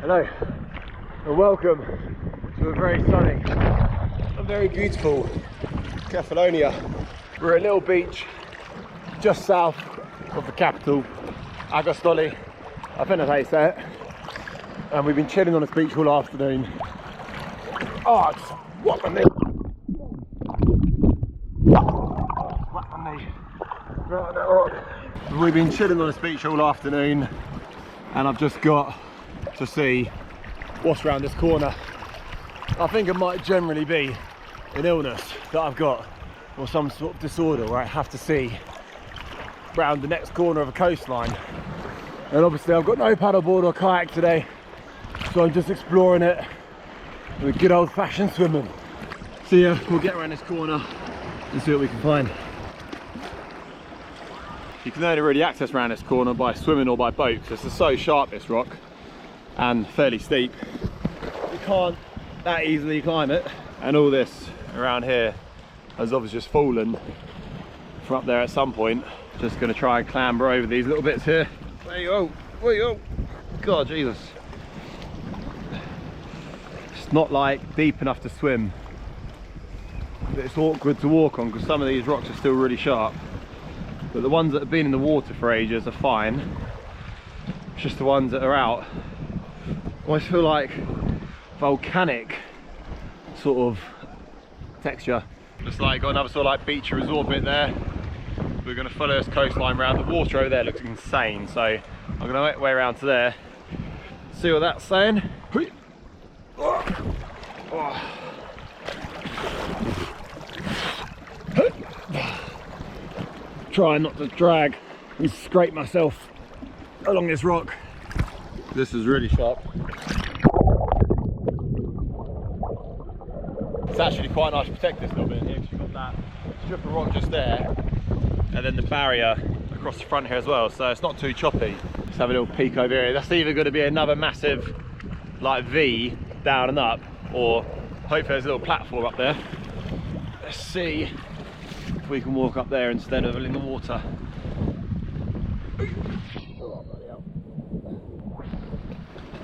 Hello and welcome to a very sunny and very beautiful Kefalonia. We're at a little beach just south of the capital, Agostoli, I think that's how you say it. And we've been chilling on this beach all afternoon. Oh, just what my knee. What my knee. Right on that rock. We've been chilling on this beach all afternoon and I've just got to see what's around this corner. I think it might generally be an illness that I've got or some sort of disorder where I have to see round the next corner of a coastline. And obviously I've got no paddleboard or kayak today, so I'm just exploring it with good old fashioned swimming. So yeah, we'll get around this corner and see what we can find. You can only really access around this corner by swimming or by boat because it's so sharp, this rock, and fairly steep. You can't that easily climb it. And all this around here has obviously just fallen from up there at some point. Just going to try and clamber over these little bits here. There you go, there you go. God, Jesus. It's not like deep enough to swim, but it's awkward to walk on because some of these rocks are still really sharp. But the ones that have been in the water for ages are fine. It's just the ones that are out, I almost feel like volcanic sort of texture. Just like got another sort of like beach resort bit there. We're going to follow this coastline around. The water over there looks insane, so I'm going to make my way around to there, see what that's saying. Trying not to drag and scrape myself along this rock. This is really sharp. It's actually quite nice to protect this little bit here because you've got that strip of rock just there and then the barrier across the front here as well, so it's not too choppy. Let's have a little peek over here. That's either going to be another massive like V down and up, or hopefully there's a little platform up there. Let's see if we can walk up there instead of in the water.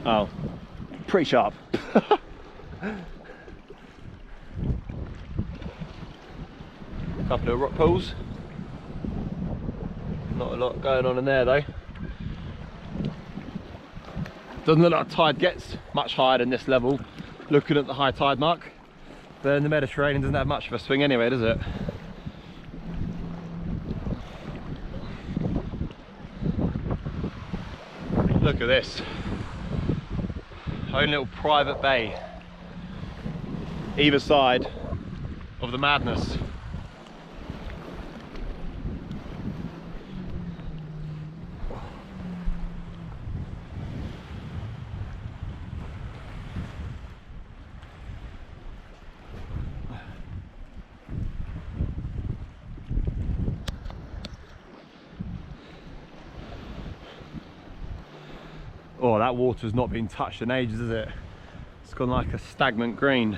Oh, pretty sharp. Couple of rock pools. Not a lot going on in there though. Doesn't look like tide gets much higher than this level, looking at the high tide mark. But in the Mediterranean doesn't have much of a swing anyway, does it? Look at this. Own little private bay either side of the madness. Oh, that water's not been touched in ages, is it? It's gone like a stagnant green.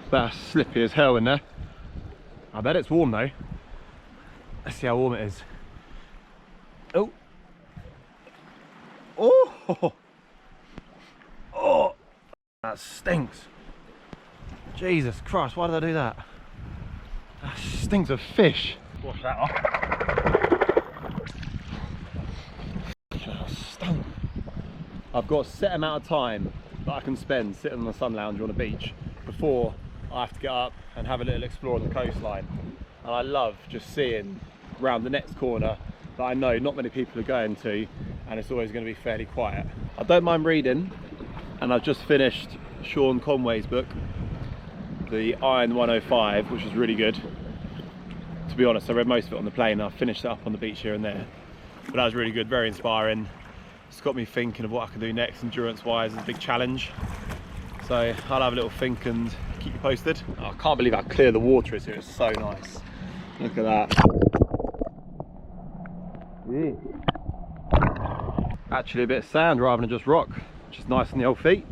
That's slippy as hell in there. I bet it's warm though. Let's see how warm it is. Oh! Oh! Oh! That stinks. Jesus Christ, why did I do that? That stinks of fish. Wash that off. I've got a set amount of time that I can spend sitting on the sun lounger on a beach before I have to get up and have a little explore on the coastline. And I love just seeing round the next corner that I know not many people are going to, and it's always going to be fairly quiet. I don't mind reading, and I've just finished Sean Conway's book, The Iron 105, which is really good. To be honest, I read most of it on the plane and I've finished it up on the beach here and there. But that was really good, very inspiring. It's got me thinking of what I can do next endurance wise as a big challenge. So I'll have a little think and keep you posted. Oh, I can't believe how clear the water is here, it's so nice. Look at that. Yeah. Actually a bit of sand rather than just rock, which is nice on the old feet.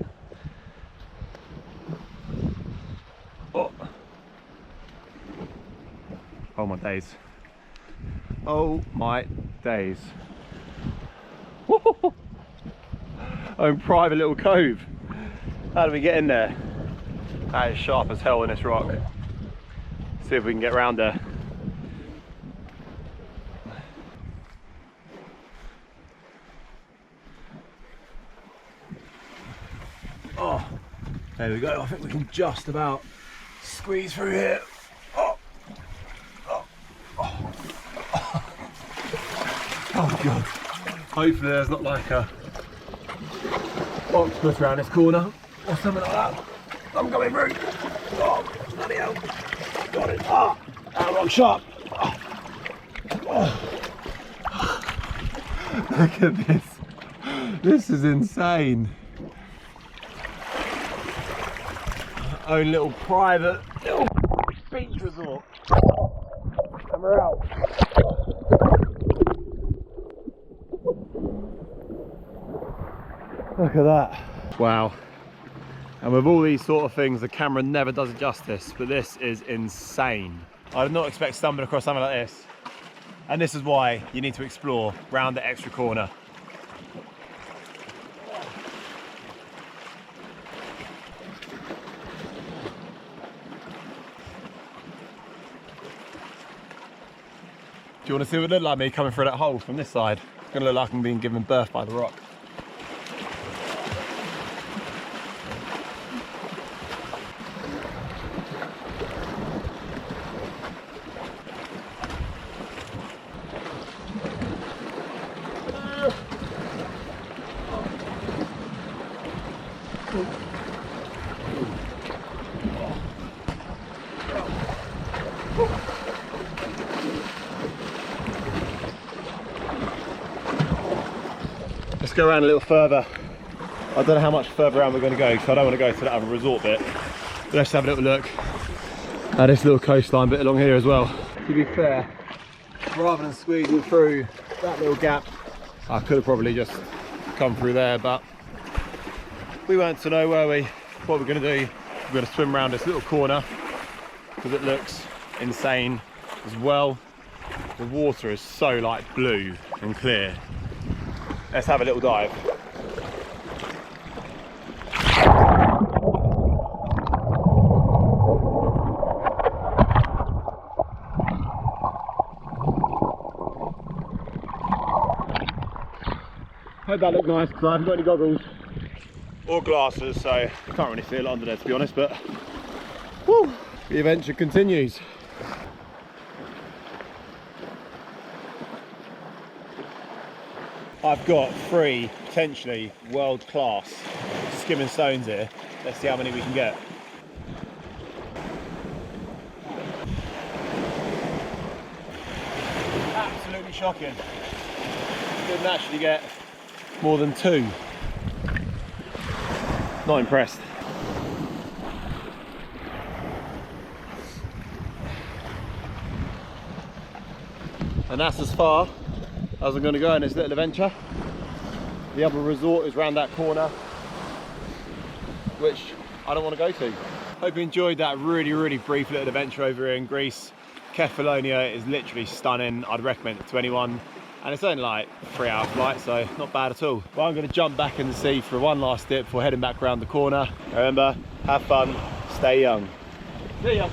Oh, oh my days. Oh my days. own private little cove. How do we get in there? That is sharp as hell in this rock. See if we can get around there. Oh, there we go. I think we can just about squeeze through here. Oh, oh, oh. Oh God. Hopefully there's not like a octopus around this corner or something like that. I'm coming through. Oh, bloody hell. Got it. Ah, that rock sharp. Oh. Oh. Look at this. This is insane. Our own little private little beach resort. And we're out. Look at that. Wow. And with all these sort of things, the camera never does it justice, but this is insane. I did not expect stumbling across something like this. And this is why you need to explore round the extra corner. Do you want to see what it looked like me coming through that hole from this side? It's going to look like I'm being given birth by the rock. Let's go around a little further. I don't know how much further around we're going to go, because I don't want to go to that other resort bit. But let's have a little look at this little coastline bit along here as well. To be fair, rather than squeezing through that little gap, I could have probably just come through there, but we weren't to know, were we? What we're going to do, we're going to swim around this little corner, because it looks insane as well. The water is so like blue and clear. Let's have a little dive. Hope that looked nice, because I haven't got any goggles or glasses, so I can't really feel it under there, to be honest, but woo, the adventure continues. I've got 3 potentially world-class skimming stones here. Let's see how many we can get. Absolutely shocking. Didn't actually get more than 2. Not impressed. And that's as far as I'm going to go in this little adventure. The other resort is round that corner, which I don't want to go to. Hope you enjoyed that really brief little adventure over here in Greece. Kefalonia is literally stunning. I'd recommend it to anyone. And it's only like a 3-hour flight, so not bad at all. Well, I'm going to jump back in the sea for one last dip before heading back around the corner. Remember, have fun, stay young. See ya.